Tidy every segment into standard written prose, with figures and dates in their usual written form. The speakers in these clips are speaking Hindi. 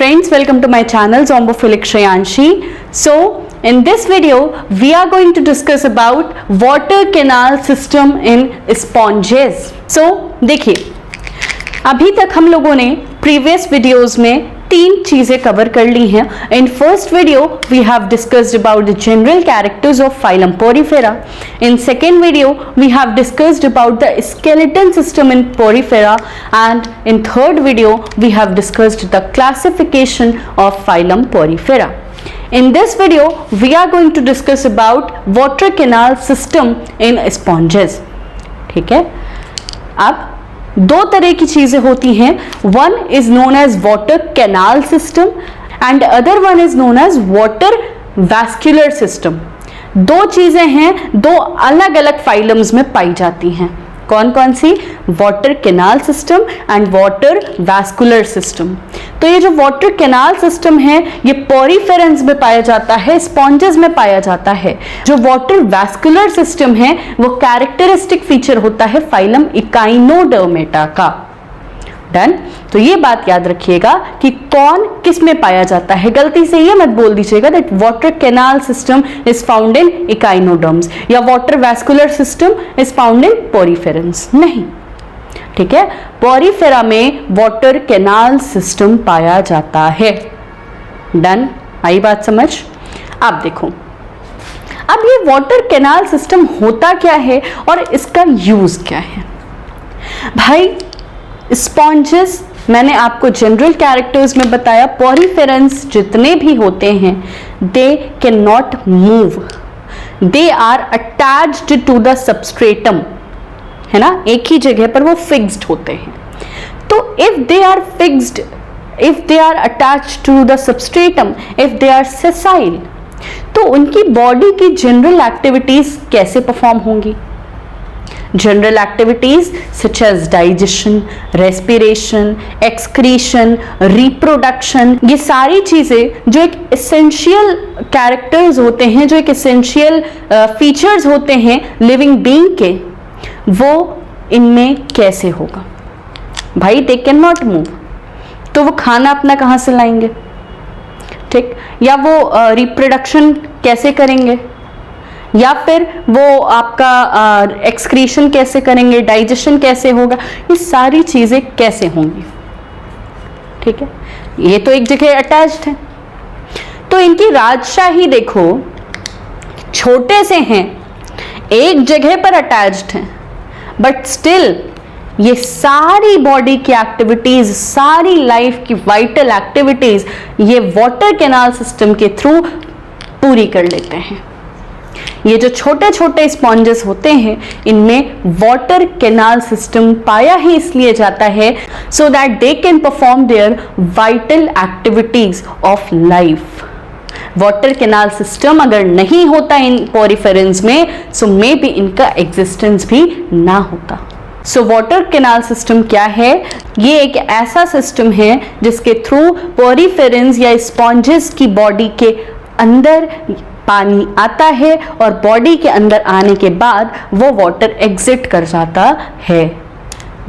friends, welcome to my channel Zombophilic Shreyanshi. So in this video we are going to discuss about water canal system in sponges. So देखिए, अभी तक हम लोगों ने प्रीवियस वीडियोस में तीन चीजें कवर कर ली हैं. In first video we have discussed about the general characters of phylum Porifera. In second video we have discussed about the skeleton system in Porifera and in third video we have discussed the classification of phylum Porifera. In this video we are going to discuss about water canal system in sponges. ठीक है, अब दो तरह की चीजें होती हैं. One is known as water canal system and other one is known as water vascular system. दो चीजें हैं, दो अलग अलग फाइलम्स में पाई जाती हैं. कौन कौन सी? Water canal system and water vascular system. तो ये जो वाटर कैनाल सिस्टम है ये पोरीफेरेंस में पाया जाता है, स्पॉन्जेस में पाया जाता है. जो वाटर वैस्कुलर सिस्टम है वो कैरेक्टरिस्टिक फीचर होता है फाइलम इकाइनोडर्मेटा का. डन. तो ये बात याद रखिएगा कि कौन किस में पाया जाता है. गलती से ये मत बोल दीजिएगा that water canal system is found in echinoderms या water vascular system is found in poriferans. नहीं, ठीक है. पोरीफेरा में वाटर कैनाल सिस्टम पाया जाता है. डन. आई बात समझ? अब देखो, अब ये वाटर कैनाल सिस्टम होता क्या है और इसका यूज क्या है. भाई स्पॉन्जेस मैंने आपको जनरल कैरेक्टर्स में बताया. पोरीफेरेंस जितने भी होते हैं they can not move, they are attached to the substratum, है ना. एक ही जगह पर वो फिक्स्ड होते हैं. तो if they are fixed, if they are attached to the substratum, if they are sessile, तो उनकी बॉडी की जनरल एक्टिविटीज कैसे परफॉर्म होंगी. General activities such as digestion, respiration, excretion, reproduction, ये सारी चीजें जो एक एसेंशियल कैरेक्टर्स होते हैं, जो एक एसेंशियल फीचर्स होते हैं लिविंग बीइंग के, वो इनमें कैसे होगा. भाई दे कैन नॉट मूव, तो वो खाना अपना कहाँ से लाएंगे, ठीक, या वो रिप्रोडक्शन कैसे करेंगे, या फिर वो आपका एक्सक्रीशन कैसे करेंगे, डाइजेशन कैसे होगा, ये सारी चीजें कैसे होंगी. ठीक है, ये तो एक जगह अटैच्ड है. तो इनकी राजशाही देखो, छोटे से हैं, एक जगह पर अटैच्ड हैं, बट स्टिल ये सारी बॉडी की एक्टिविटीज, सारी लाइफ की वाइटल एक्टिविटीज ये वाटर कैनाल सिस्टम के थ्रू पूरी कर लेते हैं. ये जो छोटे छोटे स्पॉन्जेस होते हैं इनमें वाटर कैनाल सिस्टम पाया ही इसलिए जाता है so that they can perform their vital activities of life. Water canal system अगर नहीं होता इन पोरीफेरेंस में सो मे बी इनका एग्जिस्टेंस भी ना होता. सो वाटर कैनाल सिस्टम क्या है? ये एक ऐसा सिस्टम है जिसके थ्रू पोरीफेरेंस या स्पॉन्जेस की बॉडी के अंदर पानी आता है और बॉडी के अंदर आने के बाद वो वाटर एग्जिट कर जाता है.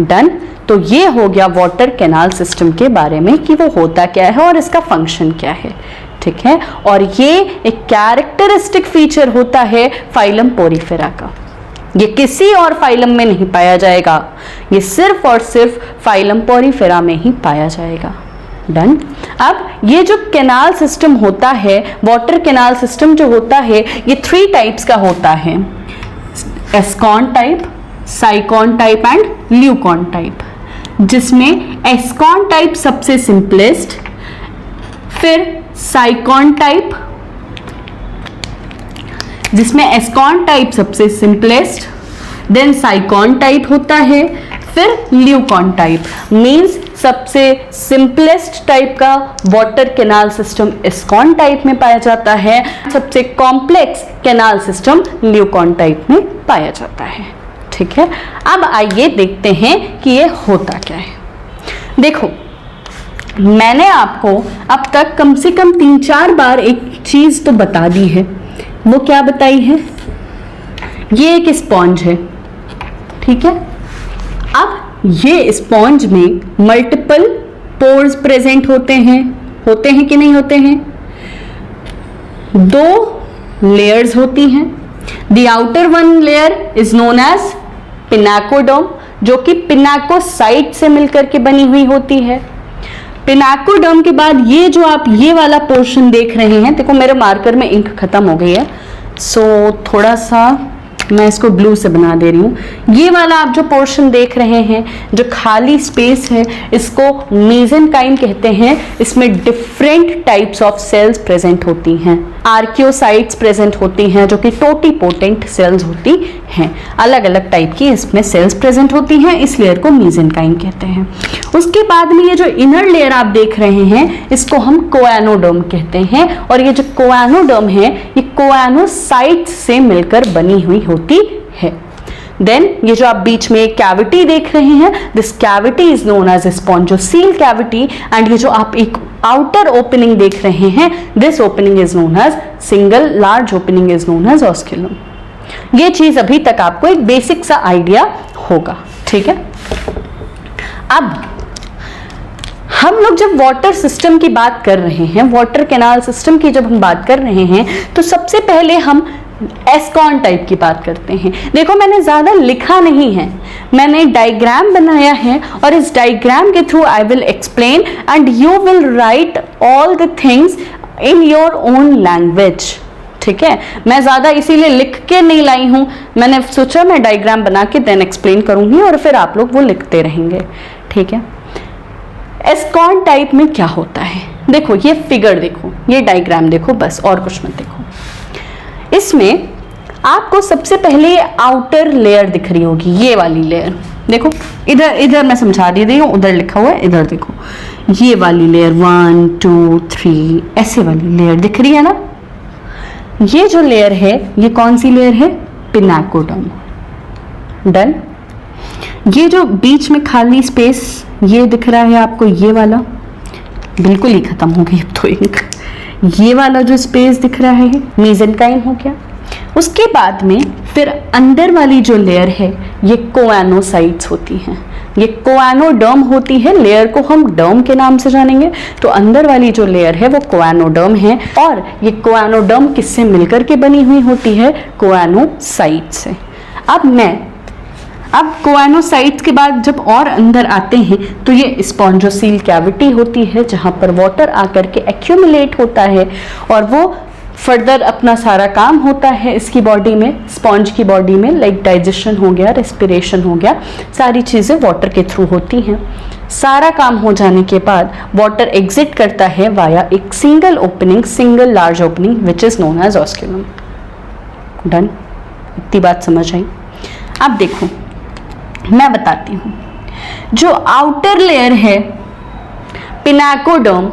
डन. तो ये हो गया वाटर कैनाल सिस्टम के बारे में कि वो होता क्या है और इसका फंक्शन क्या है. ठीक है, और ये एक कैरेक्टरिस्टिक फीचर होता है फाइलम पोरीफेरा का. ये किसी और फाइलम में नहीं पाया जाएगा, ये सिर्फ और सिर्फ फाइलम पोरीफेरा में ही पाया जाएगा. डन. अब ये जो कैनाल सिस्टम होता है, वाटर कैनाल सिस्टम जो होता है ये थ्री टाइप्स का होता है. Ascon type, sycon type and leucon type. जिसमें एस्कॉन टाइप सबसे सिंपलेस्ट, फिर साइकॉन टाइप, जिसमें एस्कॉन टाइप सबसे सिंपलेस्ट, देन साइकॉन टाइप होता है, फिर ल्यूकॉन टाइप. मींस सबसे सिंपलेस्ट टाइप का water canal system ascon type में पाया जाता है, सबसे complex canal system leucon type में पाया जाता है. ठीक है, अब आइए देखते हैं कि ये होता क्या है. देखो, मैंने आपको अब तक कम से कम 3-4 बार एक चीज तो बता दी है. वो क्या बताई है? ये एक स्पॉन्ज है. ठीक है, अब ये स्पॉन्ज में मल्टीपल पोर्स प्रेजेंट होते हैं. होते हैं कि नहीं होते हैं? 2 लेयर्स होती हैं। The outer one layer is known as pinacoderm, जो कि पिनाकोसाइट से मिलकर के बनी हुई होती है। पिनाकोडर्म के बाद ये जो आप ये वाला पोर्शन देख रहे हैं, देखो मेरे मार्कर में इंक खत्म हो गई है, सो थोड़ा सा मैं इसको ब्लू से बना दे रही हूँ। ये वाला आप जो पोर्शन देख रहे हैं, जो खाली स्पेस है, इसको मेसेनकाइम कहते हैं। इसमें different types of cells present होती हैं। आर्कियोसाइट्स प्रेजेंट होती हैं, जो कि टोटीपोटेंट सेल्स होती हैं। अलग अलग टाइप की इसमें सेल्स प्रेजेंट होती हैं, इस लेयर को मेसेनकाइम कहते हैं। उसके बाद में ये जो इनर लेयर आप देख रहे हैं, इसको हम कोएनोडर्म कहते हैं। और ये जो कोएनोडर्म है, ये कोएनोसाइट्स से मिलकर बनी हुई होती है। देन ये जो आप बीच में एक कैविटी देख रहे हैं, this cavity is known as spongocoel cavity. And ये जो आप एक आउटर ओपनिंग देख रहे हैं, this opening is known as single large opening is known as osculum. ये चीज अभी तक आपको एक बेसिक सा आइडिया होगा, ठीक है। अब हम लोग जब वाटर सिस्टम की बात कर रहे हैं, वाटर कैनाल सिस्टम की जब हम बात कर रहे हैं, तो सबसे पहले हम एस्कॉन टाइप की बात करते हैं। देखो मैंने ज्यादा लिखा नहीं है, मैंने डायग्राम बनाया है और इस डायग्राम के through I will explain and you will write all the things in your own language, ठीक है। मैं ज्यादा इसीलिए लिख के नहीं लाई हूं, मैंने सोचा मैं डायग्राम बना के देन एक्सप्लेन करूंगी और फिर आप लोग वो लिखते रहेंगे, ठीक है। एस्कॉन टाइप में क्या होता है, देखो ये फिगर देखो, ये डायग्राम देखो, बस और कुछ मत देखो। इसमें आपको सबसे पहले आउटर लेयर दिख रही होगी, ये वाली लेयर देखो, इधर इधर मैं समझा दे रही हूँ, उधर लिखा हुआ है, इधर देखो ये वाली लेयर 1 2 3 ऐसे वाली लेयर दिख रही है ना। ये जो लेयर है, ये कौन सी लेयर है? पिनाकोडर्म। डन। ये जो बीच में खाली स्पेस ये दिख रहा है आपको, ये वाला बिल्कुल ही खत्म हो गई अब तो इंक। ये वाला जो स्पेस दिख रहा है मेसेनकाइम हो गया। उसके बाद में फिर अंदर वाली जो लेयर है, ये कोएनोसाइट्स होती हैं। ये कोएनोडर्म होती है, लेयर को हम डर्म के नाम से जानेंगे। तो अंदर वाली जो लेयर है वो कोएनोडर्म है, और ये कोएनोडर्म किससे मिलकर के बनी हुई होती है? कोएनोसाइट से। अब कोएनोसाइट्स के बाद जब और अंदर आते हैं तो ये स्पॉन्जोसील कैविटी होती है, जहां पर वाटर आकर के एक्यूमुलेट होता है और वो फर्दर अपना सारा काम होता है इसकी बॉडी में, स्पॉन्ज की बॉडी में, लाइक डाइजेशन हो गया, रेस्पिरेशन हो गया, सारी चीज़ें वाटर के थ्रू होती हैं। सारा काम हो जाने के बाद वाटर एग्जिट करता है वाया एक single opening, single large opening which is known as osculum. Done, इतनी बात समझ आई। अब देखो मैं बताती हूँ, जो आउटर लेयर है पिनाकोडर्म,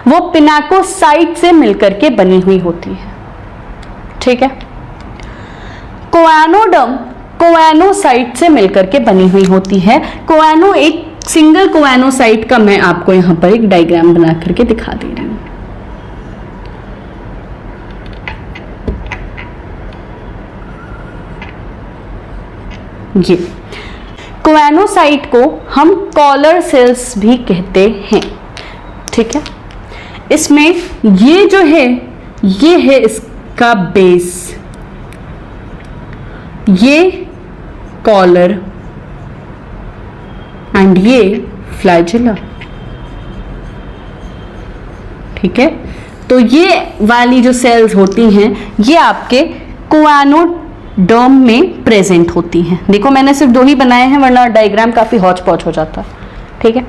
वो पिनाकोसाइट से मिलकर के बनी हुई होती है, ठीक है। कोएनोडर्म कोएनोसाइट से मिलकर के बनी हुई होती है। कोएनो एक सिंगल कोएनोसाइट का मैं आपको यहां पर एक डायग्राम बना करके दिखा दे रही हूं। ये कोएनोसाइट को हम कॉलर सेल्स भी कहते हैं, ठीक है। इसमें ये जो है, ये है इसका बेस, ये कॉलर एंड ये फ्लैजिला, ठीक है। तो ये वाली जो सेल्स होती हैं ये आपके कोएनोडर्म में प्रेजेंट होती हैं। देखो मैंने सिर्फ 2 ही बनाए हैं, वरना डायग्राम काफी हौच पौच हो जाता, ठीक है।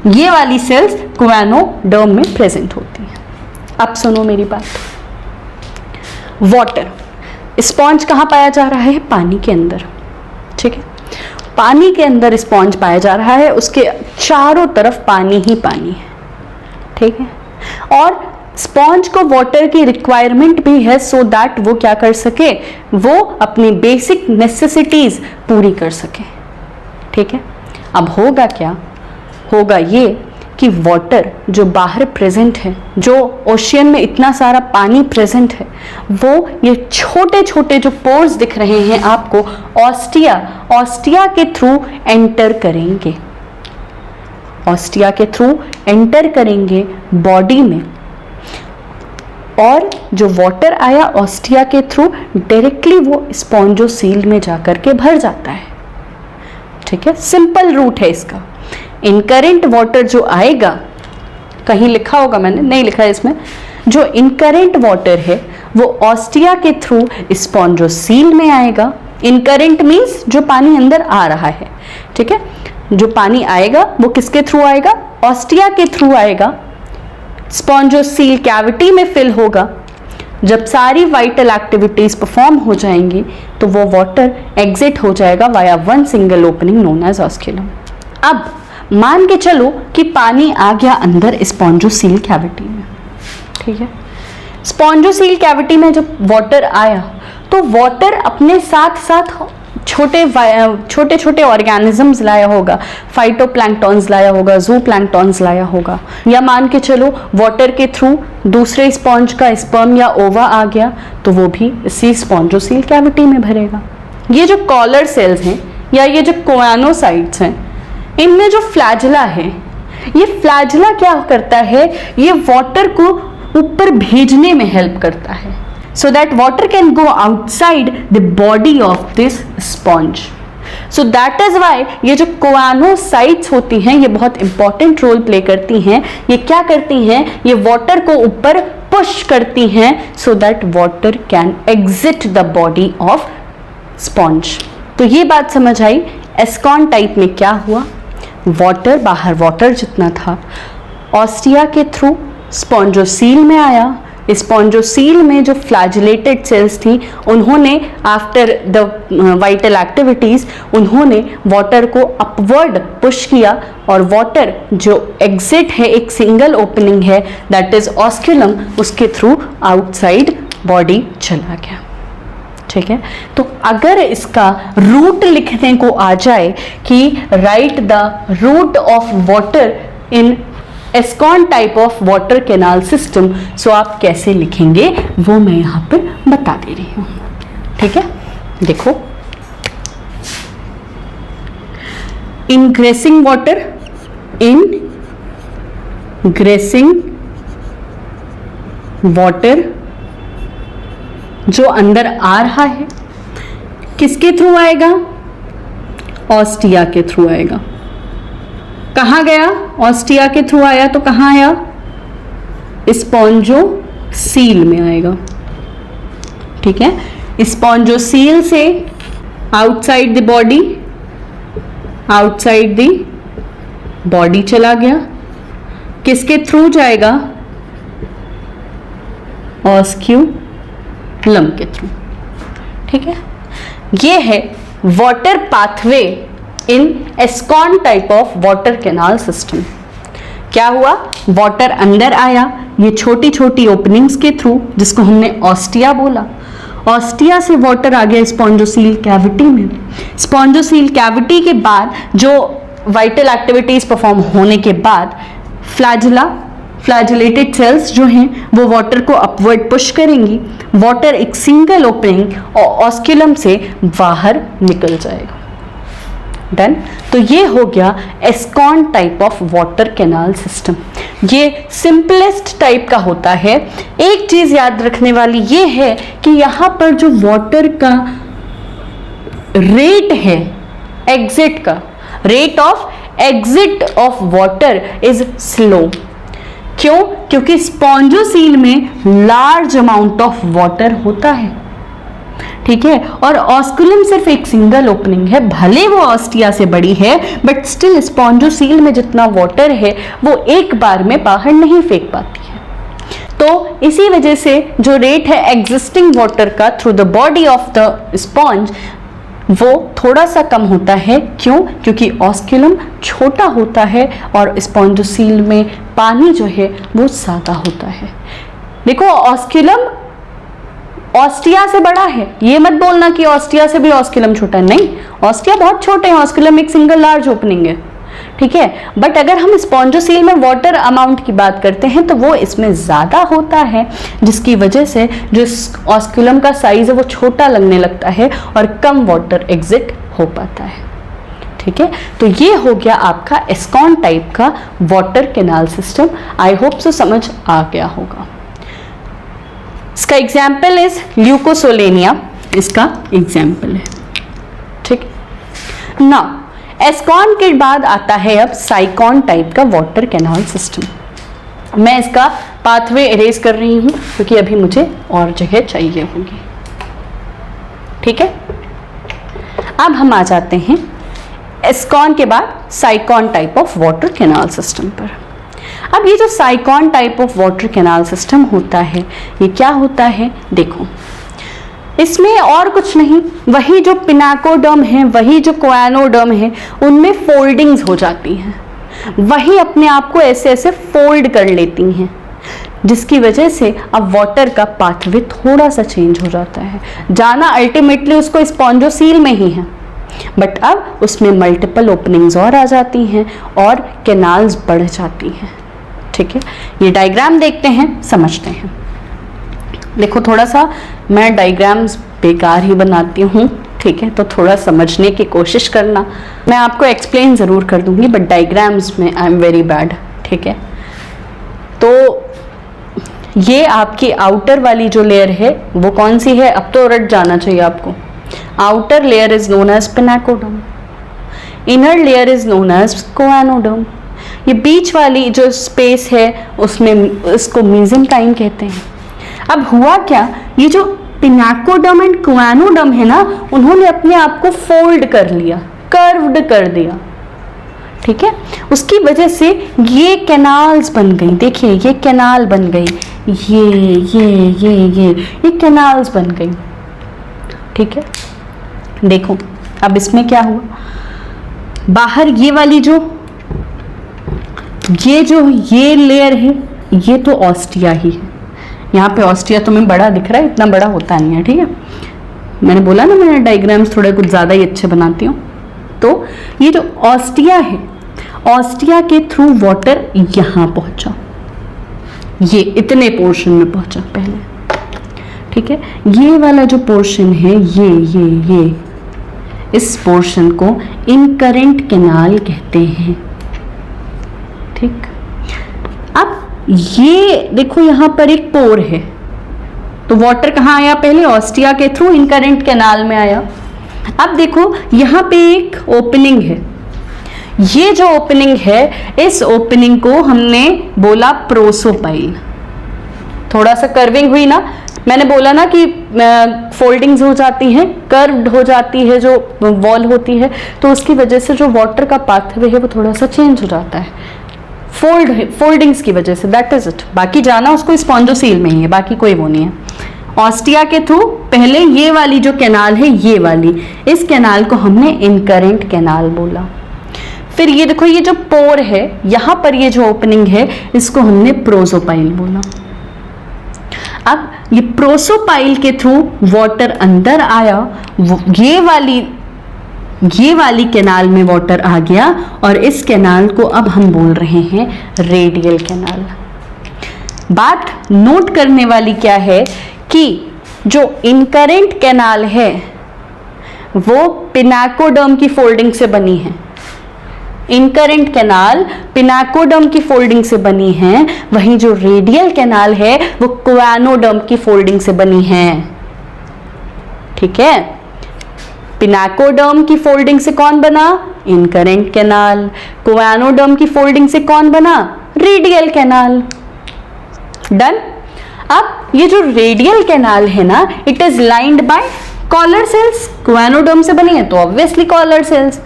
ये वाली सेल्स कोएनोडर्म में प्रेजेंट होती हैं। अब सुनो मेरी बात। वाटर स्पॉन्ज कहाँ पाया जा रहा है? पानी के अंदर, ठीक है। पानी के अंदर स्पॉन्ज पाया जा रहा है, उसके चारों तरफ पानी ही पानी है, ठीक है। और स्पॉन्ज को वाटर की रिक्वायरमेंट भी है, सो दैट वो क्या कर सके, वो अपनी बेसिक नेसेसिटीज पूरी कर सके, ठीक है। अब होगा क्या? होगा ये कि वाटर जो बाहर प्रेजेंट है, जो ओशियन में इतना सारा पानी प्रेजेंट है, वो ये छोटे छोटे जो पोर्स दिख रहे हैं आपको, ऑस्टिया के थ्रू एंटर करेंगे। ऑस्टिया के थ्रू एंटर करेंगे बॉडी में, और जो वाटर आया ऑस्टिया के थ्रू डायरेक्टली वो स्पॉन्जोसील में जाकर के भर जाता है। ठीक है, सिंपल रूट है इसका। इनकरेंट वाटर जो आएगा, कहीं लिखा होगा, मैंने नहीं लिखा है इसमें, जो इनकरेंट वाटर है वो ऑस्टिया के थ्रू स्पॉन्जोसील में आएगा। इनकरेंट मीन्स जो पानी अंदर आ रहा है। ठीक है, जो पानी आएगा वो किसके थ्रू आएगा? ऑस्टिया के थ्रू आएगा, स्पॉन्जोसील कैविटी में फिल होगा। जब सारी वाइटल एक्टिविटीज परफॉर्म हो जाएंगी तो वो वाटर एग्जिट हो जाएगा via one single opening known as osculum. अब मान के चलो कि पानी आ गया अंदर स्पॉन्जोसील कैविटी में। ठीक है, स्पॉन्जोसील कैविटी में जब वाटर आया तो वाटर अपने साथ साथ छोटे छोटे ऑर्गेनिजम्स लाया होगा, फाइटोप्लैंक्टॉन्स लाया होगा, ज़ूप्लैंक्टॉन्स लाया होगा, या मान के चलो वाटर के थ्रू दूसरे स्पॉन्ज का स्पर्म या ओवा आ गया तो वो भी इसी स्पॉन्जोसील कैविटी में भरेगा। ये जो कॉलर सेल्स हैं या ये जो कोआनोसाइट्स हैं, इनमें जो फ्लैजिला है, ये फ्लैजिला क्या करता है? ये वाटर को ऊपर भेजने में हेल्प करता है, so that water can go outside the body of this sponge. So that is why ये जो कोआनोसाइट्स होती हैं ये बहुत इंपॉर्टेंट रोल प्ले करती हैं। ये क्या करती हैं? ये वाटर को ऊपर पुश करती हैं so that water can exit the body of sponge. तो ये बात समझ आई। एस्कॉन टाइप में क्या हुआ? वाटर बाहर, वाटर जितना था ऑस्टिया के थ्रू स्पॉन्जोसील में आया। स्पॉन्जोसील में जो फ्लैजिलेटेड सेल्स थी उन्होंने आफ्टर द वाइटल एक्टिविटीज उन्होंने वाटर को अपवर्ड पुश किया, और वाटर जो एग्जिट है, एक सिंगल ओपनिंग है दैट इज ऑस्क्यूलम, उसके थ्रू आउटसाइड बॉडी चला गया। ठीक है, तो अगर इसका रूट लिखने को आ जाए कि write the route of water in ascon type of water canal system, so आप कैसे लिखेंगे वो मैं यहाँ पर बता दे रही हूँ। ठीक है, देखो, इनग्रेसिंग वाटर, इनग्रेसिंग वाटर जो अंदर आ रहा है किसके थ्रू आएगा? ऑस्टिया के थ्रू आएगा। कहाँ गया? ऑस्टिया के थ्रू आया तो कहाँ आया? स्पॉन्जोसील में आएगा। ठीक है, स्पॉन्जोसील से outside the body, outside the body चला गया। किसके थ्रू जाएगा? ऑस्क्यूलम के थ्रू। ठीक है, ये है water pathway in ascon type of water canal system. क्या हुआ? वाटर अंदर आया, ये छोटी छोटी ओपनिंग्स के थ्रू, जिसको हमने ऑस्टिया बोला। ऑस्टिया से वाटर आ गया स्पॉन्जोसील कैविटी में। स्पॉन्जोसील कैविटी के बाद जो वाइटल एक्टिविटीज परफॉर्म होने के बाद फ्लैजिलेटेड सेल्स जो हैं वो वाटर को अपवर्ड पुश करेंगी। वाटर एक सिंगल ओपनिंग और ऑस्क्यूलम से बाहर निकल जाएगा। डन। तो ये हो गया ascon type of water canal system. ये सिंपलेस्ट टाइप का होता है। एक चीज याद रखने वाली ये है कि यहाँ पर जो वाटर का रेट है, एग्जिट का rate of exit of water is slow. क्यों? क्योंकि स्पॉन्जोसील में लार्ज अमाउंट ऑफ वाटर होता है। ठीक है, और ऑस्कुलम सिर्फ एक सिंगल ओपनिंग है, भले वो ऑस्टिया से बड़ी है बट स्टिल स्पॉन्जोसील में जितना वाटर है वो एक बार में बाहर नहीं फेंक पाती है। तो इसी वजह से जो रेट है एग्जिस्टिंग वाटर का through the body of the sponge वो थोड़ा सा कम होता है। क्यों? क्योंकि ऑस्क्यूलम छोटा होता है और स्पॉन्जोसील में पानी जो है वो ज़्यादा होता है। देखो, ऑस्क्यूलम ऑस्टिया से बड़ा है, ये मत बोलना कि ऑस्टिया से भी ऑस्क्यूलम छोटा है। नहीं, ऑस्टिया बहुत छोटे हैं, ऑस्क्यूलम एक सिंगल लार्ज ओपनिंग है। ठीक है, बट अगर हम स्पॉन्जोसील में वाटर अमाउंट की बात करते हैं तो वो इसमें ज़्यादा होता है, जिसकी वजह से जो ऑस्क्यूलम का साइज है वो छोटा लगने लगता है और कम वाटर एग्जिट हो पाता है। ठीक है, तो ये हो गया आपका एस्कॉन टाइप का water canal system. I hope so समझ आ गया होगा। इसका एग्जाम्पल इज ल्यूकोसोलेनिया, इसका एग्जाम्पल है। ठीक, ना एस्कॉन के बाद आता है अब साइकॉन टाइप का वाटर कैनाल सिस्टम। मैं इसका पाथवे इरेज कर रही हूं क्योंकि अभी मुझे और जगह चाहिए होगी। ठीक है, अब हम आ जाते हैं एस्कॉन के बाद साइकॉन type of water canal system पर। अब ये जो साइकॉन type of water canal system होता है, ये क्या होता है, देखो इसमें और कुछ नहीं, वही जो पिनाकोडर्म है, वही जो कोएनोडर्म है, उनमें फोल्डिंग्स हो जाती हैं, वही अपने आप को ऐसे ऐसे फोल्ड कर लेती हैं, जिसकी वजह से अब वाटर का पाथवे थोड़ा सा चेंज हो जाता है। जाना अल्टीमेटली उसको स्पॉन्जोसील में ही है, बट अब उसमें मल्टीपल ओपनिंग्स और आ जाती हैं और कैनाल्स बढ़ जाती हैं। ठीक है, ये डायग्राम देखते हैं, समझते हैं। देखो थोड़ा सा मैं डायग्राम्स बेकार ही बनाती हूँ, ठीक है, तो थोड़ा समझने की कोशिश करना। मैं आपको एक्सप्लेन ज़रूर कर दूंगी, बट डायग्राम्स में आई एम वेरी बैड। ठीक है, तो ये आपकी आउटर वाली जो लेयर है वो कौन सी है, अब तो रट जाना चाहिए आपको। Outer layer is known as pinacoderm, inner layer is known as choanoderm. ये बीच वाली जो स्पेस है उसमें इसको मेसेंकाइम कहते हैं। अब हुआ क्या, ये जो पिनाकोडर्म एंड कोएनोडर्म है ना, उन्होंने अपने आप को फोल्ड कर लिया, कर्व्ड कर दिया। ठीक है, उसकी वजह से ये कैनाल्स बन गई। देखिए ये कैनाल बन गई, ये कैनाल्स बन गई। ठीक है, देखो अब इसमें क्या हुआ, बाहर ये वाली जो ये लेयर है, ये तो ऑस्टिया ही है। यहाँ पे ऑस्टिया तुम्हें बड़ा दिख रहा है, इतना बड़ा होता नहीं है। ठीक है, मैंने बोला ना मैं डायग्राम्स थोड़े कुछ ज़्यादा ही अच्छे बनाती हूँ। तो ये जो ऑस्टिया है, ऑस्टिया के थ्रू वाटर यहाँ पहुँचा, ये इतने पोर्शन में पहुँचा पहले। ठीक है, ये वाला जो पोर्शन है, ये इस पोर्शन को इनकरेंट कैनाल कहते हैं। ठीक, अब ये देखो यहाँ पर एक पोर है, तो वाटर कहाँ आया, पहले ऑस्टिया के थ्रू इनकरेंट कैनाल में आया। अब देखो यहाँ पे एक ओपनिंग है, ये जो ओपनिंग है, इस ओपनिंग को हमने बोला प्रोसोपाइल। थोड़ा सा कर्विंग हुई ना, मैंने बोला ना कि फोल्डिंग्स हो जाती हैं, कर्व्ड हो जाती है जो वॉल होती है, तो उसकी वजह से जो वाटर का पाथवे है वो थोड़ा सा चेंज हो जाता है, फोल्डिंग्स की वजह से। दैट इज इट, बाकी जाना उसको स्पॉन्जोसील में ही है, बाकी कोई वो नहीं है। ऑस्टिया के थ्रू पहले ये वाली जो कैनाल है, ये वाली, इस कैनाल को हमने इनकरेंट कैनाल बोला। फिर ये देखो ये जो पोर है, यहाँ पर ये जो ओपनिंग है, इसको हमने प्रोसोपाइल बोला। अब ये प्रोसोपाइल के थ्रू वाटर अंदर आया, ये वाली कैनाल में वाटर आ गया, और इस कैनाल को अब हम बोल रहे हैं रेडियल कैनाल। बात नोट करने वाली क्या है कि जो इनकरेंट कैनाल है वो पिनाकोडर्म की फोल्डिंग से बनी है। इनकरेंट कैनाल पिनाकोडर्म की फोल्डिंग से बनी है, वहीं जो रेडियल कैनाल है वो कोएनोडर्म की फोल्डिंग से बनी है। ठीक है, पिनाकोडर्म की फोल्डिंग से कौन बना, इनकरेंट कैनाल। कोएनोडर्म की फोल्डिंग से कौन बना, रेडियल कैनाल। डन। अब ये जो रेडियल कैनाल है ना, it is lined by collar cells. Choanoderm से बनी है तो ऑब्वियसली कॉलर सेल्स।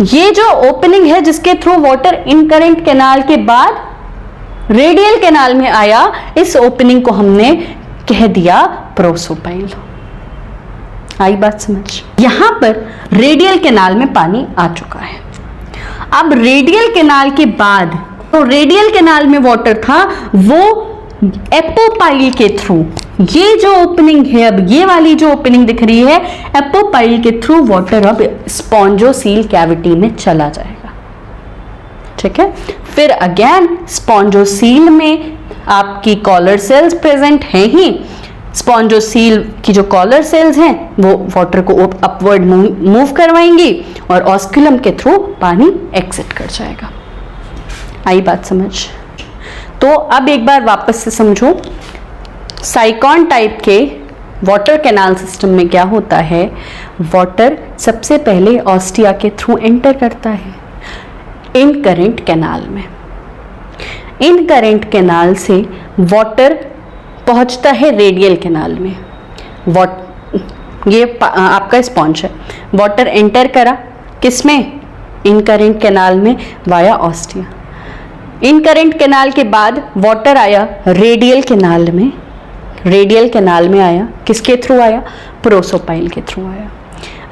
ये जो ओपनिंग है जिसके थ्रू वाटर इनकरेंट कैनाल के बाद रेडियल कैनाल में आया, इस ओपनिंग को हमने कह दिया प्रोसोपाइल। आई बात समझ। यहां पर रेडियल कैनाल में पानी आ चुका है। अब रेडियल कैनाल के बाद, तो रेडियल कैनाल में वाटर था, वो एपोपाइल के थ्रू, ये जो ओपनिंग है, अब ये वाली जो ओपनिंग दिख रही है, एपोपाइल के थ्रू वाटर अब स्पॉन्जोसील कैविटी में चला जाएगा। ठीक है, फिर अगेन स्पॉन्जोसील में आपकी कॉलर सेल्स प्रेजेंट हैं ही, स्पॉन्जोसील की जो कॉलर सेल्स हैं वो वाटर को अपवर्ड मूव करवाएंगी और ऑस्क्यूलम के थ्रू पानी एग्जिट कर जाएगा। आई बात समझ? तो अब एक बार वापस से समझो, साइकॉन टाइप के वाटर कैनाल सिस्टम में क्या होता है, वाटर सबसे पहले ऑस्टिया के थ्रू एंटर करता है इन करंट कैनाल में। इन करंट कैनाल से वाटर पहुंचता है रेडियल कैनाल में। ये आपका स्पॉन्ज है, वाटर एंटर करा किसमें? इन करंट कैनाल में वाया ऑस्टिया। इन करंट कैनाल के बाद वाटर आया रेडियल कैनाल में। रेडियल कैनाल में आया, किसके थ्रू आया? प्रोसोपाइल के थ्रू आया।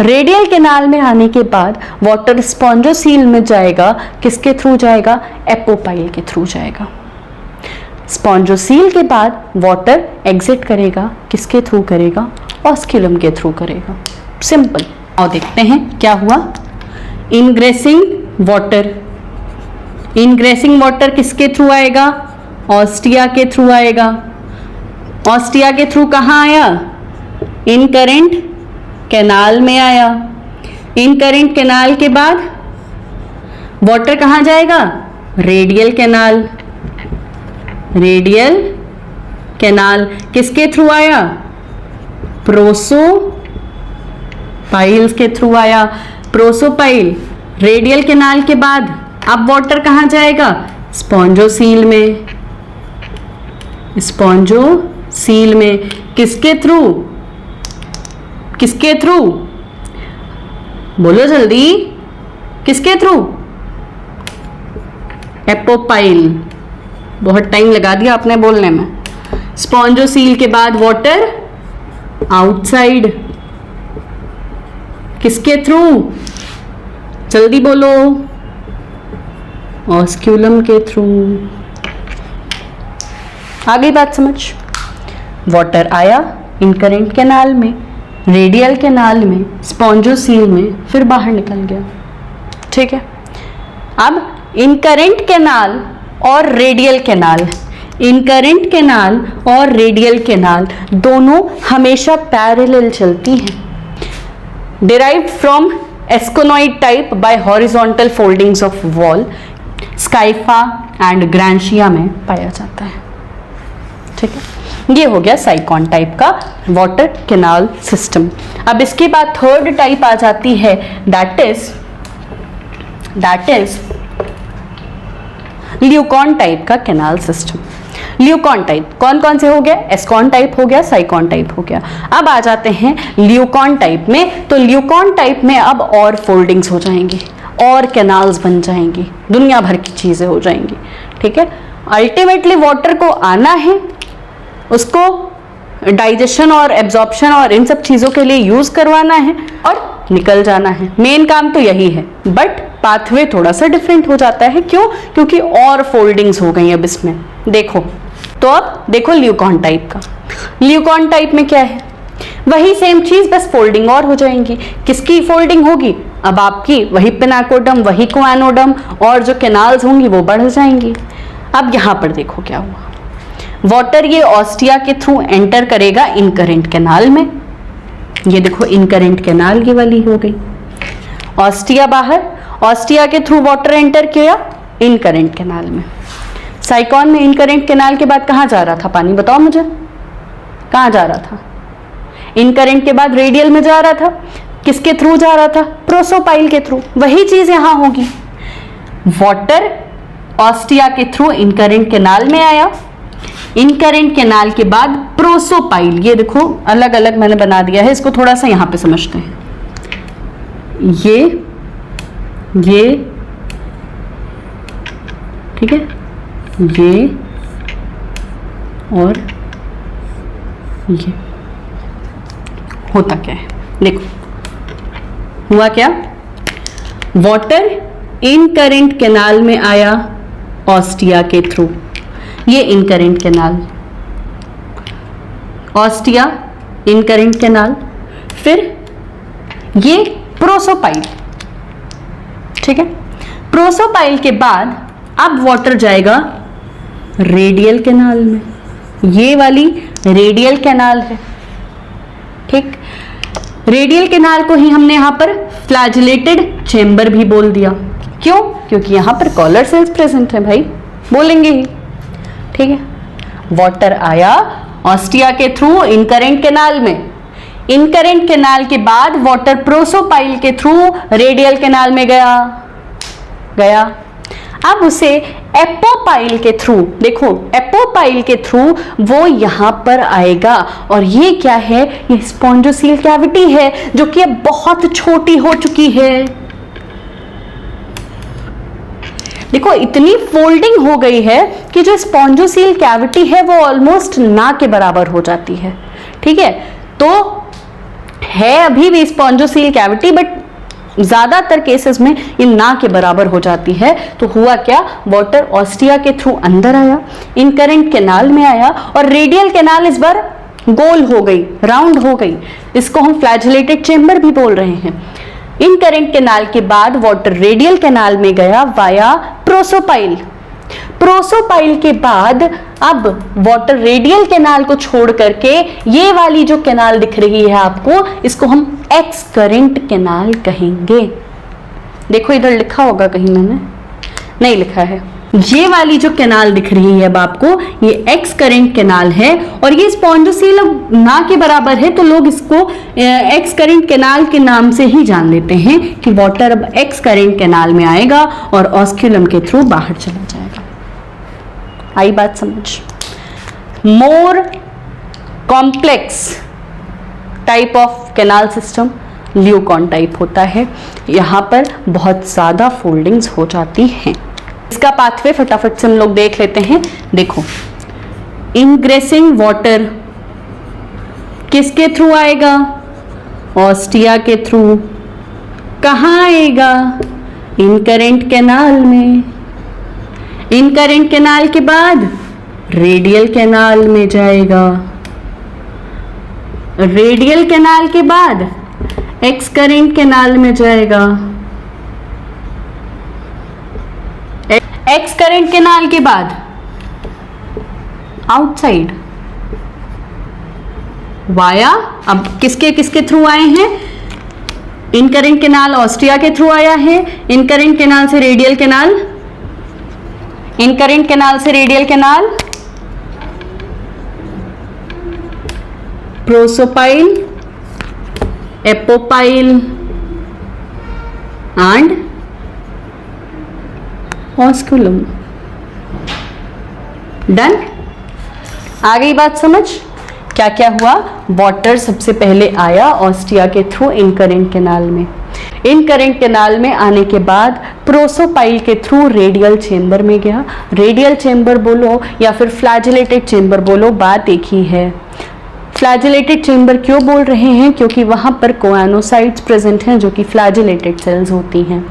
रेडियल कैनाल में आने के बाद वाटर स्पॉन्जोसील में जाएगा, किसके थ्रू जाएगा? एपोपाइल के थ्रू जाएगा। स्पॉन्जोसील के बाद वाटर एग्जिट करेगा, किसके थ्रू करेगा? ऑस्क्यूलम के थ्रू करेगा। सिंपल। और देखते हैं क्या हुआ। इनग्रेसिंग वाटर, इनग्रेसिंग वाटर किसके थ्रू आएगा? ऑस्टिया के थ्रू आएगा। ऑस्टिया के थ्रू कहाँ आया? इन करंट कैनाल में आया। इन करंट कैनाल के बाद वाटर कहाँ जाएगा? Radial canal. रेडियल कैनाल किसके थ्रू आया? प्रोसोपाइल के थ्रू आया। प्रोसोपाइल रेडियल कैनाल के बाद अब वाटर कहाँ जाएगा? स्पॉन्जोसील में। स्पॉन्जोसील में किसके थ्रू? किसके थ्रू? बोलो जल्दी, किसके थ्रू? एपोपाइल। बहुत टाइम लगा दिया आपने बोलने में। स्पॉन्जोसील के बाद वाटर आउटसाइड, किसके थ्रू? जल्दी बोलो। ऑस्क्यूलम के थ्रू। आ गई बात समझ? वाटर आया इन करंट कैनाल में, रेडियल कैनाल में, स्पॉन्जोसील में, फिर बाहर निकल गया। ठीक है। अब इन करंट कैनाल और radial canal, incurrent canal और रेडियल कैनाल दोनों हमेशा पैरेलल चलती हैं। Derived from asconoid type by horizontal foldings of wall, Scypha and Grantia में पाया जाता है। ठीक है, ये हो गया साइकॉन टाइप का वाटर कैनाल सिस्टम। अब इसके बाद थर्ड टाइप आ जाती है, दैट इज ल्यूकॉन टाइप का कैनाल सिस्टम। ल्यूकॉन टाइप कौन कौन से हो गया? एस्कॉन टाइप हो गया, साइकॉन टाइप हो गया। अब आ जाते हैं ल्यूकॉन टाइप में। तो ल्यूकॉन टाइप में अब और फोल्डिंग्स हो जाएंगी और कैनाल्स बन जाएंगी, दुनिया भर की चीजें हो जाएंगी। ठीक है, अल्टीमेटली वाटर को आना है, उसको डाइजेशन और एब्जॉर्प्शन और इन सब चीजों के लिए यूज करवाना है और निकल जाना है। मेन काम तो यही है, बट पाथवे थोड़ा सा डिफरेंट हो जाता है। क्यों? क्योंकि और फोल्डिंग्स हो गई अब इसमें। देखो तो अब देखो ल्यूकॉन टाइप का। ल्यूकॉन टाइप में क्या है? वही सेम चीज, बस फोल्डिंग और हो जाएंगी। किसकी फोल्डिंग होगी? अब आपकी वही पिनाकोडम, वही कोएनोडम, और जो कैनाल्स होंगी वो बढ़ जाएंगी। अब यहां पर देखो क्या हुआ। वाटर ये ऑस्टिया के थ्रू एंटर करेगा इन करंट कैनाल में। ये देखो इन करंट कैनाल की वाली हो गई। ऑस्टिया बाहर, ऑस्टिया के थ्रू वाटर एंटर किया इन करंट कैनाल में। साइकॉन में इन करंट कैनाल के बाद कहाँ जा रहा था पानी? बताओ मुझे, कहाँ जा रहा था? इन करंट के बाद रेडियल में जा रहा था। किसके थ्रू जा रहा था? प्रोसोपाइल के थ्रू। वही चीज यहां होगी। वाटर ऑस्टिया के थ्रू इन करंट कैनाल में आया, इन करंट कैनाल के बाद प्रोसोपाइल, ये देखो अलग अलग मैंने बना दिया है, इसको थोड़ा सा यहां पे समझते हैं। ये ठीक है, ये और ये होता क्या है? देखो हुआ क्या। वाटर इन करंट कैनाल में आया ऑस्टिया के थ्रू, ये इन करंट कैनाल, ऑस्टिया इन करंट कैनाल, फिर ये प्रोसोपाइल। ठीक है, प्रोसोपाइल के बाद अब वाटर जाएगा रेडियल कैनाल में। ये वाली रेडियल कैनाल है। ठीक, रेडियल कैनाल को ही हमने यहां पर फ्लैजिलेटेड चेंबर भी बोल दिया। क्यों? क्योंकि यहां पर कॉलर सेल्स प्रेजेंट है भाई, बोलेंगे ही। ठीक है, वाटर आया ऑस्टिया के थ्रू इनकरेंट कैनाल में, इनकरेंट कैनाल के बाद वाटर प्रोसोपाइल के थ्रू रेडियल कैनाल में गया। अब उसे एपोपाइल के थ्रू, देखो एपोपाइल के थ्रू वो यहां पर आएगा। और ये क्या है? ये स्पॉन्जोसील कैविटी है जो कि अब बहुत छोटी हो चुकी है। देखो इतनी फोल्डिंग हो गई है कि जो स्पॉन्जोसील कैविटी है वो ऑलमोस्ट ना के बराबर हो जाती है। ठीक है, तो है अभी भी स्पॉन्जोसील कैविटी, बट ज्यादातर केसेस में ये ना के बराबर हो जाती है। तो हुआ क्या? वाटर ऑस्टिया के थ्रू अंदर आया, इनकरेंट कैनाल में आया, और रेडियल कैनाल इस बार गोल हो गई, राउंड हो गई। इसको हम फ्लैजिलेटेड चेंबर भी बोल रहे हैं। इनकरेंट कैनाल के बाद वाटर रेडियल कैनाल में गया वाया प्रोसोपाइल। प्रोसोपाइल के बाद अब वाटर रेडियल कैनाल को छोड़ करके ये वाली जो कैनाल दिख रही है आपको, इसको हम एक्स करेंट कैनाल कहेंगे। देखो इधर लिखा होगा, कहीं मैंने नहीं लिखा है। ये वाली जो कैनाल दिख रही है अब आपको, ये एक्स करेंट कैनाल है, और ये स्पॉन्जोसील ना के बराबर है, तो लोग इसको एक्स करेंट कैनाल के नाम से ही जान लेते हैं कि वाटर अब एक्स करेंट कैनाल में आएगा और ऑस्क्यूलम के थ्रू बाहर चला जाएगा। आई बात समझ? More complex type of canal system leucon type होता है। यहां पर बहुत ज्यादा फोल्डिंग्स हो जाती हैं। इसका पाथवे फटाफट से हम लोग देख लेते हैं। देखो, इनग्रेसिंग वाटर किसके थ्रू आएगा? ऑस्टिया के थ्रू। कहाँ आएगा? इनकरेंट कैनाल में। इनकरेंट कैनाल के बाद रेडियल कैनाल में जाएगा। रेडियल कैनाल के बाद एक्स करेंट कैनाल में जाएगा। एक्स करेंट कैनाल के बाद आउटसाइड वाया, अब किसके किसके थ्रू आए हैं? इनकरेंट कैनाल ऑस्टिया के थ्रू आया है, इनकरेंट कैनाल से रेडियल कैनाल, इनकरेंट कैनाल से radial canal, prosopyle, apopyle and osculum. Done? आ गई बात समझ? क्या क्या हुआ? वाटर सबसे पहले आया ऑस्टिया के थ्रू इनकरेंट कैनाल में, इनकरेंट कैनाल में आने के बाद प्रोसोपाइल के थ्रू रेडियल चेंबर में गया। रेडियल चेंबर बोलो या फिर फ्लैजिलेटेड चेंबर बोलो, बात एक ही है। फ्लैजिलेटेड चेंबर क्यों बोल रहे हैं? क्योंकि वहां पर कोआनोसाइट्स प्रेजेंट हैं जो कि फ्लैजिलेटेड सेल्स होती हैं।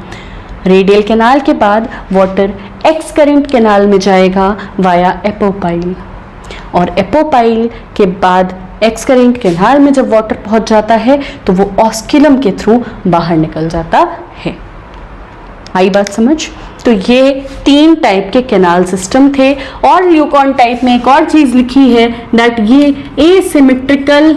रेडियल कैनाल के बाद वाटर एक्स करेंट कैनाल में जाएगा वाया एपोपाइल, और एपोपाइल के बाद एक्स करेंट कैनाल में जब वाटर पहुंच जाता है तो वो ऑस्क्यूलम के थ्रू बाहर निकल जाता है। आई बात समझ? तो ये 3 टाइप के कैनाल सिस्टम थे। और ल्यूकॉन टाइप में एक और चीज लिखी है दैट ये एसिमेट्रिकल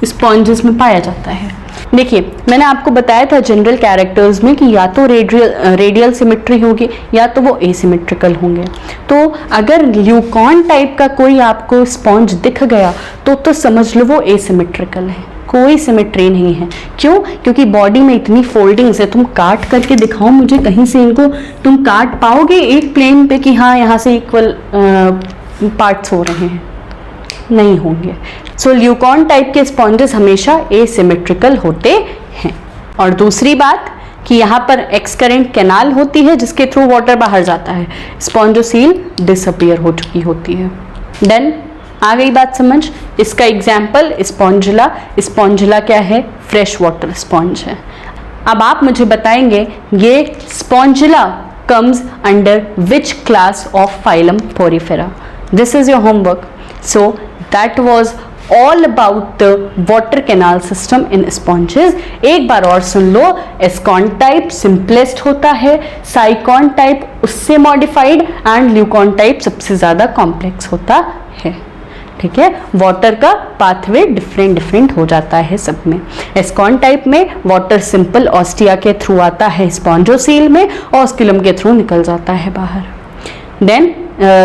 स्पॉन्जेस में पाया जाता है। देखिए, मैंने आपको बताया था जनरल कैरेक्टर्स में कि या तो रेडियल सिमेट्री होगी या तो वो एसिमेट्रिकल होंगे। तो अगर ल्यूकॉन टाइप का कोई आपको स्पॉन्ज दिख गया तो समझ लो वो एसिमेट्रिकल है, कोई सिमेट्री नहीं है। क्यों? क्योंकि बॉडी में इतनी फोल्डिंग्स है। तुम काट करके दिखाओ मुझे कहीं से, इनको तुम काट पाओगे एक प्लेन पे कि हाँ यहाँ से इक्वल पार्ट्स हो रहे हैं? नहीं होंगे। सो ल्यूकॉन टाइप के स्पॉन्जेस हमेशा एसिमेट्रिकल होते हैं। और दूसरी बात कि यहाँ पर एक्स करेंट कैनाल होती है जिसके थ्रू वाटर बाहर जाता है, स्पॉन्जोसील डिसअपीयर हो चुकी होती है। डन? आ गई बात समझ? इसका एग्जाम्पल स्पॉन्जिला। स्पॉन्जिला क्या है? फ्रेश वाटर स्पॉन्ज है। अब आप मुझे बताएंगे ये Spongilla comes under which class of phylum Porifera? This is your homework. So that was all about the water canal system in sponges. एक बार और सुन लो, एस्कॉन टाइप सिंपलेस्ट होता है, साइकॉन टाइप उससे मॉडिफाइड, एंड ल्यूकॉन टाइप सबसे ज़्यादा कॉम्प्लेक्स होता है। ठीक है, वाटर का पाथवे डिफरेंट हो जाता है सब में। एस्कॉन टाइप में वाटर सिंपल ऑस्टिया के थ्रू आता है स्पॉन्जोसील में, ऑस्कुलम के थ्रू निकल जाता है बाहर। देन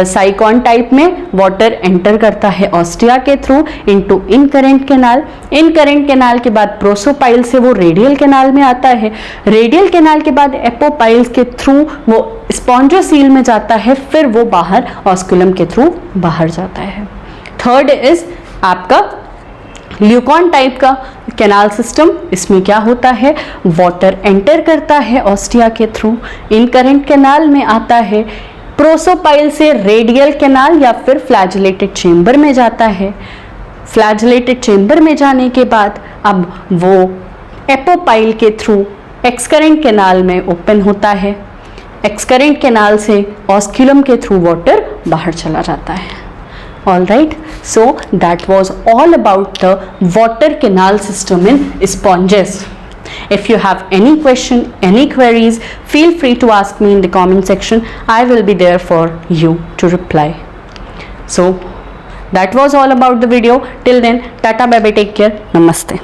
साइकॉन टाइप में वाटर एंटर करता है ऑस्टिया के through into incurrent canal. Incurrent canal के बाद प्रोसोपाइल से वो रेडियल कैनाल में आता है। रेडियल कैनाल के बाद एपोपाइल्स के थ्रू वो स्पॉन्जोसील में जाता है, फिर वो बाहर ऑस्कुलम के थ्रू बाहर जाता है। थर्ड इज आपका ल्यूकॉन टाइप का कैनाल सिस्टम। इसमें क्या होता है, वाटर एंटर करता है ऑस्टिया के थ्रू, इनकरेंट कैनाल में आता है, प्रोसोपाइल से रेडियल कैनाल या फिर फ्लैजिलेटेड चेंबर में जाता है। फ्लैजिलेटेड चेंबर में जाने के बाद अब वो एपोपाइल के थ्रू एक्सकरेंट कैनाल में ओपन होता है। एक्सकरेंट कैनाल से ऑस्कुलम के थ्रू वाटर बाहर चला जाता है। All right, so that was all about the water canal system in sponges. If you have any question, any queries, feel free to ask me in the comment section. I will be there for you to reply. So that was all about the video. Till then, tata, bye bye, take care, namaste.